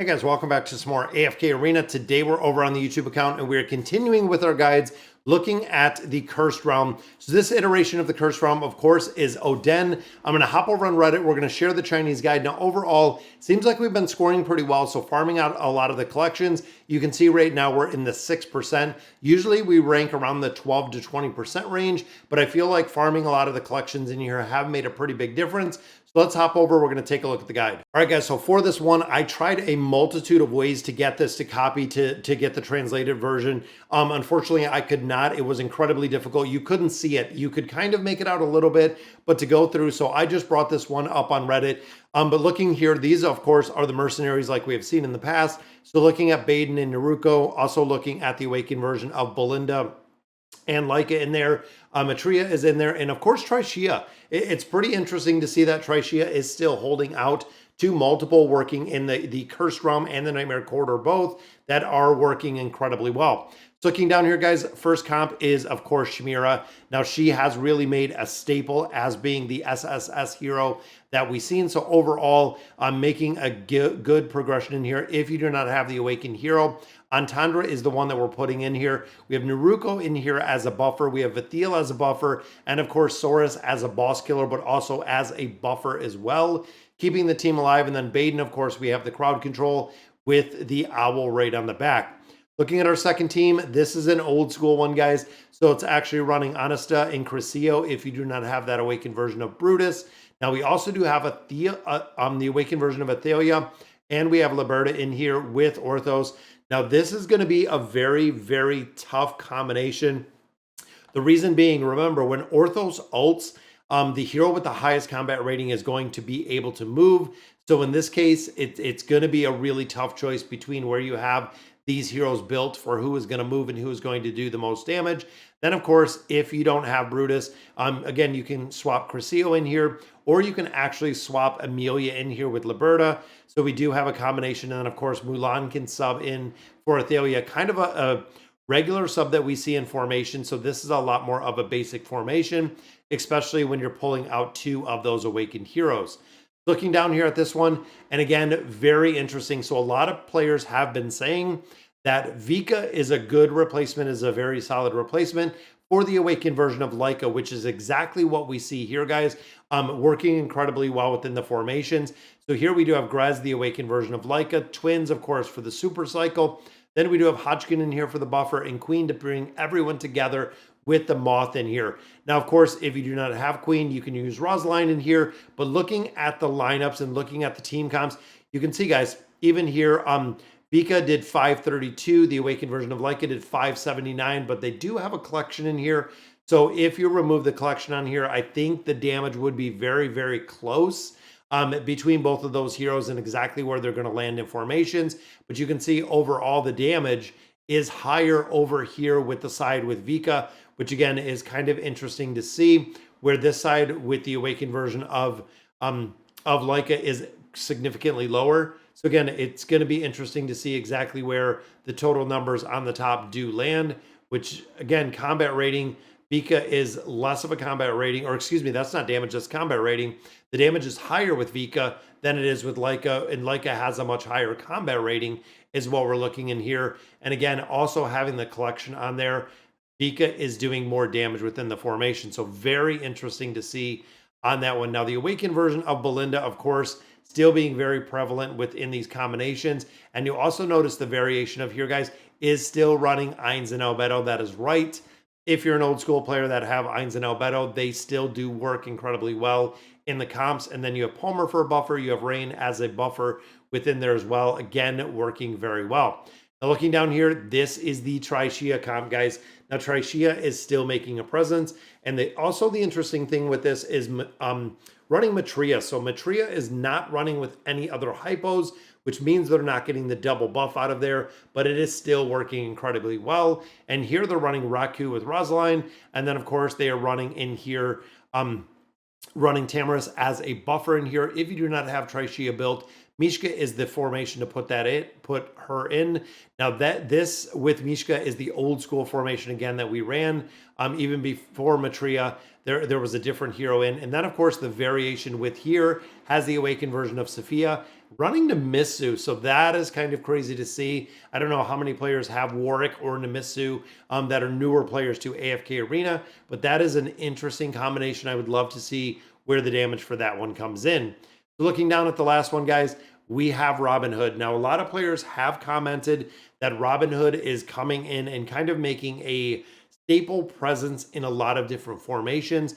Hey guys, welcome back to some more AFK Arena. Today we're over on the YouTube account and we're continuing with our guides looking at the Cursed Realm. So this iteration of the Cursed Realm, of course, is Oden. I'm going to hop over on Reddit. We're going to share the Chinese guide. Now, overall, seems like we've been scoring pretty well. So farming out a lot of the collections, you can see right now we're in the 6%. Usually we rank around the 12 to 20% range, but I feel like farming a lot of the collections in here have made a pretty big difference. So let's hop over. We're going to take a look at the guide. All right, guys. So for this one, I tried a multitude of ways to get this to copy to get the translated version. Unfortunately, I could not. It was incredibly difficult. You couldn't see it. You could kind of make it out a little bit, but to go through. So I just brought this one up on Reddit. But looking here, these, of course, are the mercenaries like we have seen in the past. So looking at Baden and Naruko, also looking at the Awakened version of Belinda and ALyca in there. Matria is in there. And of course, Trishia. It's pretty interesting to see that Trishia is still holding out to multiple working in the Cursed Realm and the Nightmare Corridor, both that are working incredibly well. So looking down here, guys, first comp is, of course, Shamira. Now, she has really made a staple as being the SSS hero that we've seen. So overall, I'm making a good progression in here. If you do not have the Awakened hero, Antandra is the one that we're putting in here. We have Naruko in here as a buffer. We have Vithiel as a buffer. And of course, Saurus as a boss killer, but also as a buffer as well, keeping the team alive. And then Baden, of course, we have the crowd control with the owl right on the back. Looking at our second team, this is an old school one, guys. So it's actually running Honesta and Crescio if you do not have that Awakened version of Brutus. Now, we also do have the Awakened version of Athelia, and we have Liberta in here with Orthos. Now, this is going to be a very, very tough combination. The reason being, remember, when Orthos ults, the hero with the highest combat rating is going to be able to move. So in this case, it's going to be a really tough choice between where you have these heroes built for who is going to move and who is going to do the most damage. Then, of course, if you don't have Brutus, again, you can swap Crescio in here, or you can actually swap Amelia in here with Liberta. So we do have a combination. And then, of course, Mulan can sub in for Athelia, kind of a regular sub that we see in formation. So this is a lot more of a basic formation, especially when you're pulling out two of those Awakened heroes. Looking down here at this one, and again, very interesting. So a lot of players have been saying that Vika is a good replacement, is a very solid replacement for the Awakened version of ALyca, which is exactly what we see here, guys, working incredibly well within the formations. So here we do have Grez, the Awakened version of ALyca, Twins, of course, for the super cycle. Then we do have Hodgkin in here for the buffer, and Queen to bring everyone together with the Moth in here. Now, of course, if you do not have Queen, you can use Rosaline in here. But looking at the lineups and looking at the team comps, you can see, guys, even here, Vika did 532. The Awakened version of ALyca did 579, but they do have a collection in here. So if you remove the collection on here, I think the damage would be very, very close between both of those heroes and exactly where they're going to land in formations. But you can see overall the damage is higher over here with the side with Vika, which again is kind of interesting to see, where this side with the Awakened version of ALyca is significantly lower. So again, it's going to be interesting to see exactly where the total numbers on the top do land, which again, combat rating, Vika is less of a combat rating, or excuse me, that's not damage, that's combat rating. The damage is higher with Vika than it is with ALyca, and ALyca has a much higher combat rating is what we're looking in here. And again, also having the collection on there, Vika is doing more damage within the formation. So very interesting to see on that one. Now, the Awakened version of Belinda, of course, still being very prevalent within these combinations. And you also notice the variation of here, guys, is still running Ainz and Albedo. That is right. If you're an old school player that have Ainz and Albedo, they still do work incredibly well in the comps. And then you have Palmer for a buffer. You have Rain as a buffer within there as well. Again, working very well. Now, looking down here, this is the Trishia comp, guys. Now, Trishia is still making a presence. And the interesting thing with this is running Matria. So Matria is not running with any other hypos, which means they're not getting the double buff out of there, but it is still working incredibly well. And here they're running Raku with Rosaline. And then, of course, they are running in here, running Tamaris as a buffer in here. If you do not have Trishia built, Mishka is the formation to put her in. Now this with Mishka is the old school formation again that we ran. Even before Matria, there was a different hero in. And then of course the variation with here has the awakened version of Sophia running Namisu. So that is kind of crazy to see. I don't know how many players have Warwick or Namisu that are newer players to AFK Arena, but that is an interesting combination. I would love to see where the damage for that one comes in. So looking down at the last one, guys, we have Robin Hood. Now, a lot of players have commented that Robin Hood is coming in and kind of making a staple presence in a lot of different formations.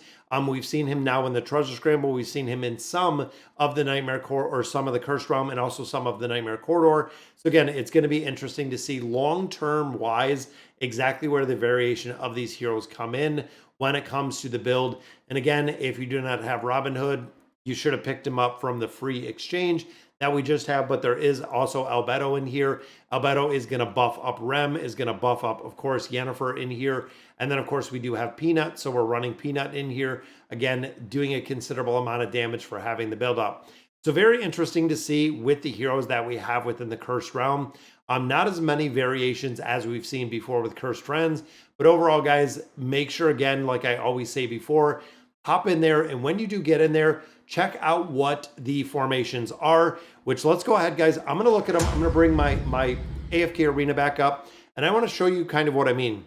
We've seen him now in the Treasure Scramble. We've seen him in some of the Nightmare Corridor or some of the Cursed Realm and also some of the Nightmare Corridor. So again, it's going to be interesting to see long-term wise exactly where the variation of these heroes come in when it comes to the build. And again, if you do not have Robin Hood, you should have picked him up from the free exchange that we just have, but there is also Albedo in here. Albedo is going to buff up Rem, is going to buff up, of course, Yennefer in here. And then, of course, we do have Peanut, so we're running Peanut in here. Again, doing a considerable amount of damage for having the build up. So very interesting to see with the heroes that we have within the Cursed Realm. Not as many variations as we've seen before with Cursed Friends, but overall, guys, make sure, again, like I always say before, hop in there, and when you do get in there, check out what the formations are, which let's go ahead, guys. I'm going to look at them. I'm going to bring my AFK Arena back up, and I want to show you kind of what I mean.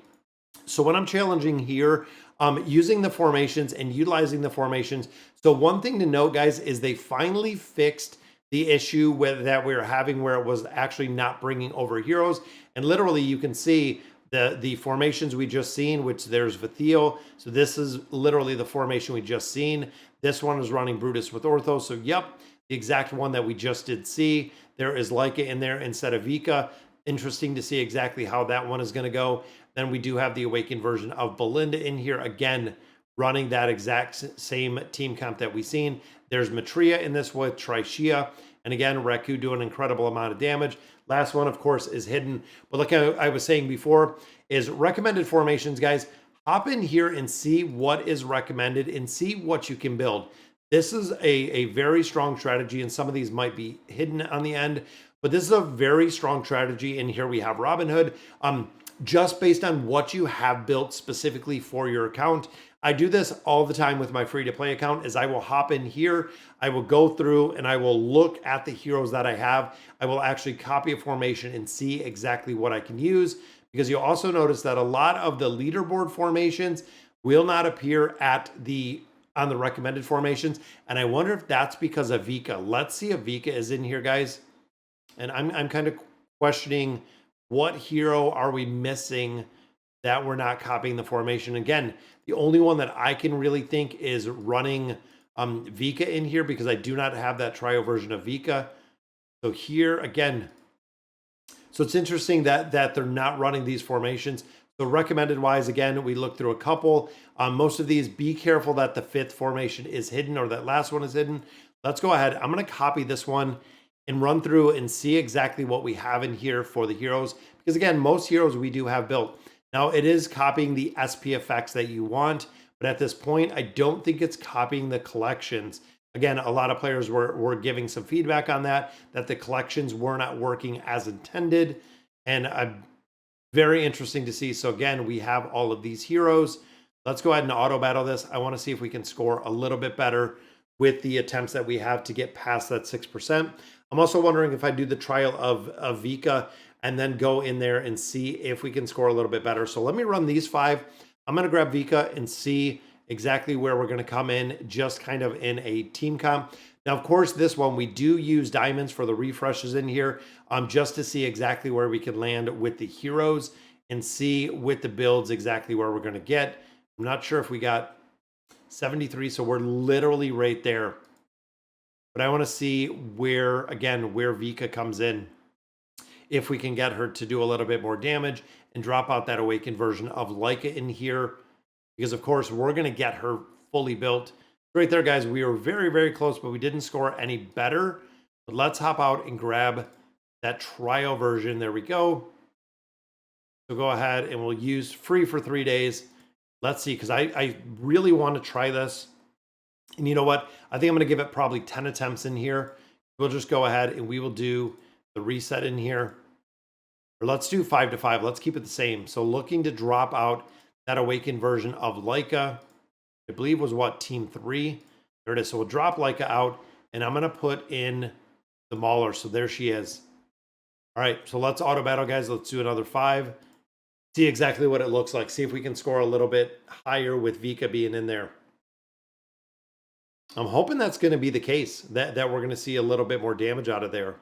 So when I'm challenging here, using the formations and utilizing the formations. So one thing to note, guys, is they finally fixed the issue that we were having where it was actually not bringing over heroes. And literally you can see the formations we just seen, which there's Vathiel. So this is literally the formation we just seen. This one is running Brutus with Ortho. So yep, the exact one that we just did see. There is Lyca in there instead of Vika. Interesting to see exactly how that one is going to go. Then we do have the awakened version of Belinda in here. Again, running that exact same team comp that we've seen. There's Matria in this with Trishia. And again, Raku doing an incredible amount of damage. Last one, of course, is hidden. But like I was saying before, is recommended formations, guys. Hop in here and see what is recommended and see what you can build. This is a very strong strategy, and some of these might be hidden on the end, but this is a very strong strategy. And here we have Robin Hood. Just based on what you have built specifically for your account. I do this all the time with my free-to-play account is I will hop in here, I will go through and I will look at the heroes that I have. I will actually copy a formation and see exactly what I can use, because you'll also notice that a lot of the leaderboard formations will not appear on the recommended formations. And I wonder if that's because of Vika. Let's see if Vika is in here, guys. And I'm kind of questioning what hero are we missing that we're not copying the formation. Again, the only one that I can really think is running Vika in here, because I do not have that trio version of Vika. So here again, so it's interesting that they're not running these formations. So recommended wise, again, we look through a couple. Most of these, be careful that the fifth formation is hidden or that last one is hidden. Let's go ahead. I'm going to copy this one and run through and see exactly what we have in here for the heroes. Because again, most heroes we do have built. Now it is copying the SP effects that you want, but at this point, I don't think it's copying the collections. Again, a lot of players were giving some feedback on that the collections were not working as intended. And very interesting to see. So again, we have all of these heroes. Let's go ahead and auto battle this. I want to see if we can score a little bit better with the attempts that we have to get past that 6%. I'm also wondering if I do the trial of Vika and then go in there and see if we can score a little bit better. So let me run these 5. I'm going to grab Vika and see exactly where we're going to come in, just kind of in a team comp. Now, of course, this one, we do use diamonds for the refreshes in here, just to see exactly where we can land with the heroes and see with the builds exactly where we're going to get. I'm not sure if we got 73, so we're literally right there. But I want to see where Vika comes in. If we can get her to do a little bit more damage and drop out that awakened version of ALyca in here. Because, of course, we're going to get her fully built. Right there, guys, we were very, very close, but we didn't score any better. But let's hop out and grab that trial version. There we go. So go ahead and we'll use free for 3 days. Let's see, because I really want to try this. And you know what? I think I'm going to give it probably 10 attempts in here. We'll just go ahead and we will do the reset in here. Or let's do 5 to 5. Let's keep it the same. So looking to drop out that awakened version of ALyca. I believe was what, team 3? There it is. So we'll drop ALyca out, and I'm going to put in the Mauler. So there she is. All right, so let's auto battle, guys. Let's do another 5. See exactly what it looks like. See if we can score a little bit higher with Vika being in there. I'm hoping that's going to be the case, that we're going to see a little bit more damage out of there.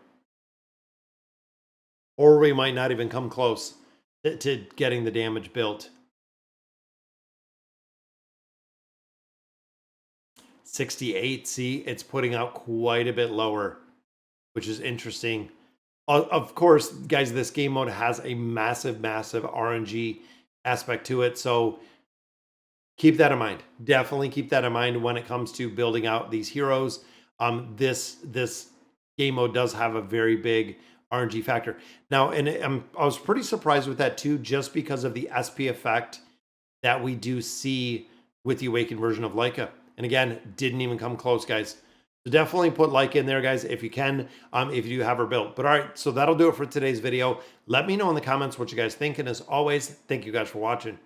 Or we might not even come close to getting the damage built. 68, see, it's putting out quite a bit lower, which is interesting. Of course, guys, this game mode has a massive, massive RNG aspect to it. So keep that in mind. Definitely keep that in mind when it comes to building out these heroes. This game mode does have a very big RNG factor. Now, and I was pretty surprised with that too, just because of the SP effect that we do see with the awakened version of ALyca. And again, didn't even come close, guys. So definitely put ALyca in there, guys, if you can, if you do have her built. But all right, so that'll do it for today's video. Let me know in the comments what you guys think. And as always, thank you guys for watching.